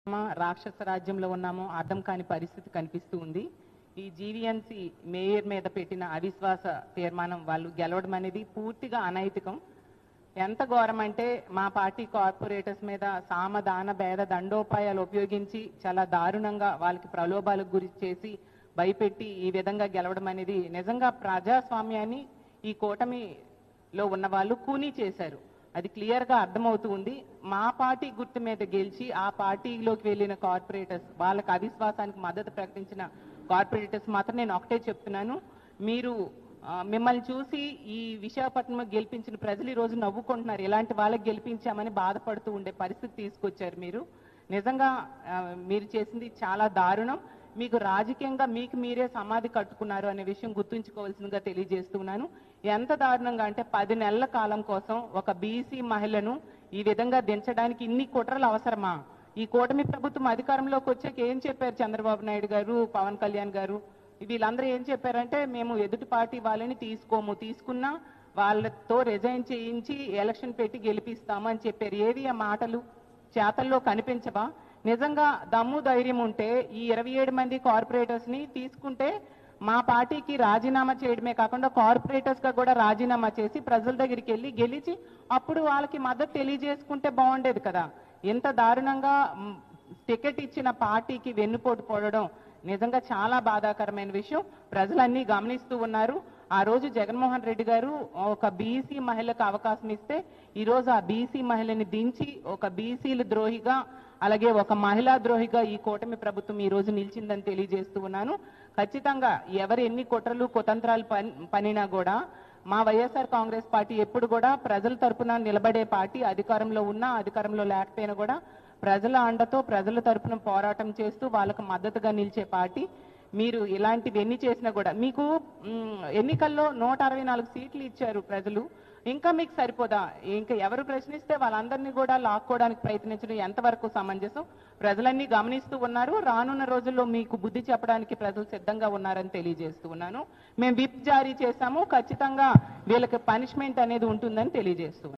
రాక్షస రాజ్యంలో ఉన్నామో అర్థం కాని పరిస్థితి కనిపిస్తూ ఉంది. ఈ జీవీఎంసీ మేయర్ మీద పెట్టిన అవిశ్వాస తీర్మానం వాళ్ళు గెలవడం అనేది పూర్తిగా అనైతికం. ఎంత ఘోరం అంటే మా పార్టీ కార్పొరేటర్స్ మీద సామదాన భేద దండోపాయాలు ఉపయోగించి చాలా దారుణంగా వాళ్ళకి ప్రలోభాలకు గురి చేసి భయపెట్టి ఈ విధంగా గెలవడం అనేది నిజంగా ప్రజాస్వామ్యాన్ని ఈ కూటమిలో ఉన్న వాళ్ళు కూనీ చేశారు. అది క్లియర్గా అర్థమవుతూ ఉంది. మా పార్టీ గుర్తు మీద గెలిచి ఆ పార్టీలోకి వెళ్ళిన కార్పొరేటర్స్, వాళ్ళకి అవిశ్వాసానికి మద్దతు ప్రకటించిన కార్పొరేటర్స్ మాత్రం నేను ఒకటే చెప్తున్నాను, మీరు మిమ్మల్ని చూసి ఈ విశాఖపట్నం గెలిపించిన ప్రజలు ఈ రోజు నవ్వుకుంటున్నారు. ఇలాంటి వాళ్ళకి గెలిపించామని బాధపడుతూ ఉండే పరిస్థితి తీసుకొచ్చారు మీరు. నిజంగా మీరు చేసింది చాలా దారుణం. మీకు రాజకీయంగా మీకు మీరే సమాధి కట్టుకున్నారు అనే విషయం గుర్తుంచుకోవాల్సిందిగా తెలియజేస్తున్నాను. ఎంత దారుణంగా అంటే 10 నెలల కాలం కోసం ఒక బీసీ మహిళను ఈ విధంగా దించడానికి ఇన్ని కుట్రలు అవసరమా? ఈ కూటమి ప్రభుత్వం అధికారంలోకి వచ్చాక ఏం చెప్పారు చంద్రబాబు నాయుడు గారు, పవన్ కళ్యాణ్ గారు, వీళ్ళందరూ ఏం చెప్పారంటే మేము ఎదుటి పార్టీ వాళ్ళని తీసుకున్నా వాళ్ళతో రిజైన్ చేయించి ఎలక్షన్ పెట్టి గెలిపిస్తాము అని చెప్పారు. ఏవి ఆ మాటలు చేతల్లో కనిపించవా? నిజంగా దమ్ము ధైర్యం ఉంటే ఈ 27 మంది కార్పొరేటర్స్ ని తీసుకుంటే మా పార్టీకి రాజీనామా చేయడమే కాకుండా కార్పొరేటర్స్ గా కూడా రాజీనామా చేసి ప్రజల దగ్గరికి వెళ్ళి గెలిచి అప్పుడు వాళ్ళకి మద్దతు తెలియజేసుకుంటే బాగుండేది కదా. ఎంత దారుణంగా టికెట్ ఇచ్చిన పార్టీకి వెన్నుపోటు పోవడం నిజంగా చాలా బాధాకరమైన విషయం. ప్రజలన్నీ గమనిస్తూ ఉన్నారు. ఆ రోజు జగన్మోహన్ రెడ్డి గారు ఒక బీసీ మహిళకు అవకాశం ఇస్తే ఈ రోజు ఆ బీసీ మహిళని దించి ఒక బీసీల ద్రోహిగా అలాగే ఒక మహిళా ద్రోహిగా ఈ కూటమి ప్రభుత్వం ఈ రోజు నిలిచిందని తెలియజేస్తూ ఉన్నాను. ఖచ్చితంగా ఎవరు ఎన్ని కుట్రలు కుతంత్రాలు పనినా కూడా మా వైఎస్ఆర్ కాంగ్రెస్ పార్టీ ఎప్పుడు కూడా ప్రజల తరపున నిలబడే పార్టీ. అధికారంలో ఉన్నా అధికారంలో లేకపోయినా కూడా ప్రజల అండతో ప్రజల తరపున పోరాటం చేస్తూ వాళ్ళకు మద్దతుగా నిలిచే పార్టీ. మీరు ఇలాంటివి ఎన్ని చేసినా కూడా మీకు ఎన్నికల్లో 164 సీట్లు ఇచ్చారు ప్రజలు. ఇంకా మీకు సరిపోదా? ఇంకా ఎవరు ప్రశ్నిస్తే వాళ్ళందరినీ కూడా లాక్కోవడానికి ప్రయత్నించడం ఎంతవరకు సమంజసం? ప్రజలన్నీ గమనిస్తూ ఉన్నారు. రానున్న రోజుల్లో మీకు బుద్ధి చెప్పడానికి ప్రజలు సిద్ధంగా ఉన్నారని తెలియజేస్తూ ఉన్నాను. మేము విప్ జారీ చేశాము. ఖచ్చితంగా వీళ్ళకి పనిష్మెంట్ అనేది ఉంటుందని తెలియజేస్తూ